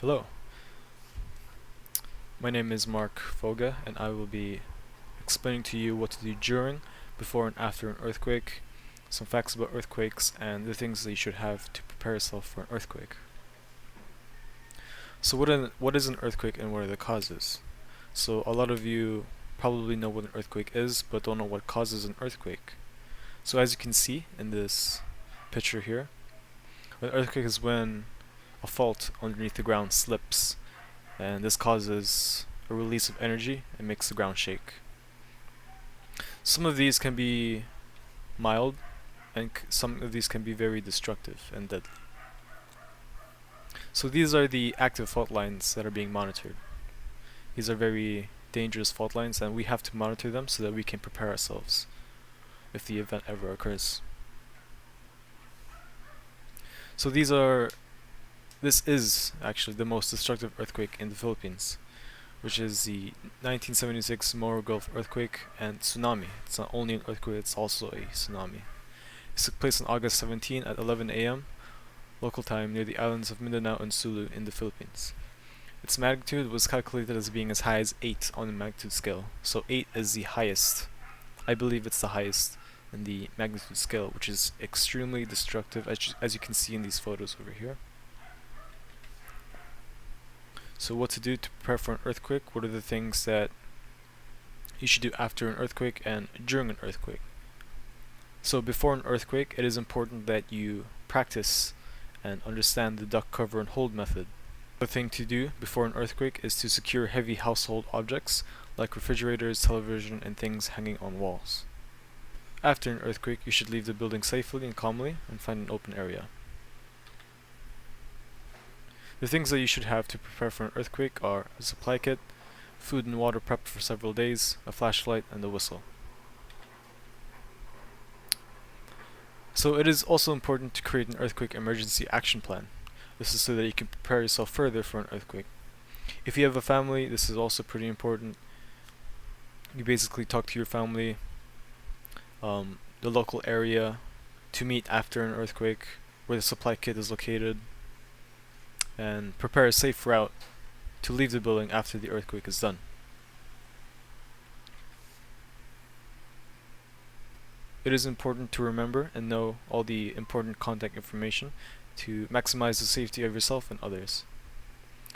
Hello, my name is Mark Foga, and I will be explaining to you what to do during, before, and after an earthquake, some facts about earthquakes, and the things that you should have to prepare yourself for an earthquake. So what is an earthquake and what are the causes? So a lot of you probably know what an earthquake is, but don't know what causes an earthquake. So as you can see in this picture here, an earthquake is when a fault underneath the ground slips, and this causes a release of energy and makes the ground shake. Some of these can be mild, and some of these can be very destructive and deadly. So these are the active fault lines that are being monitored. These are very dangerous fault lines, and we have to monitor them so that we can prepare ourselves if the event ever occurs. So this is actually the most destructive earthquake in the Philippines, which is the 1976 Moro Gulf earthquake and tsunami. It's not only an earthquake, it's also a tsunami. This took place on August 17 at 11 a.m. local time near the islands of Mindanao and Sulu in the Philippines. Its magnitude was calculated as being as high as 8 on the magnitude scale, so 8 is the highest. I believe it's the highest in the magnitude scale, which is extremely destructive, as you can see in these photos over here. So what to do to prepare for an earthquake? What are the things that you should do after an earthquake and during an earthquake? So before an earthquake, it is important that you practice and understand the duck cover and hold method. The thing to do before an earthquake is to secure heavy household objects like refrigerators, television, and things hanging on walls. After an earthquake, you should leave the building safely and calmly and find an open area. The things that you should have to prepare for an earthquake are a supply kit, food and water prepped for several days, a flashlight, and a whistle. So it is also important to create an earthquake emergency action plan. This is so that you can prepare yourself further for an earthquake. If you have a family, this is also pretty important. You basically talk to your family, the local area, to meet after an earthquake, where the supply kit is located, and prepare a safe route to leave the building after the earthquake is done. It is important to remember and know all the important contact information to maximize the safety of yourself and others.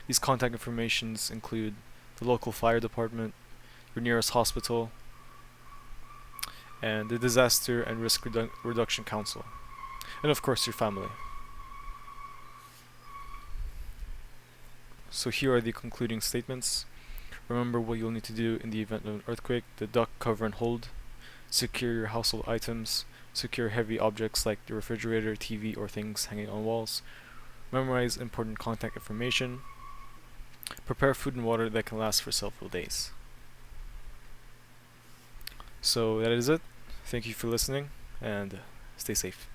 These contact informations include the local fire department, your nearest hospital, and the Disaster and Risk Reduction Council, and of course your family. So here are the concluding statements. Remember what you'll need to do in the event of an earthquake: the duck, cover, and hold. Secure your household items. Secure heavy objects like the refrigerator, TV, or things hanging on walls. Memorize important contact information. Prepare food and water that can last for several days. So that is it. Thank you for listening, and stay safe.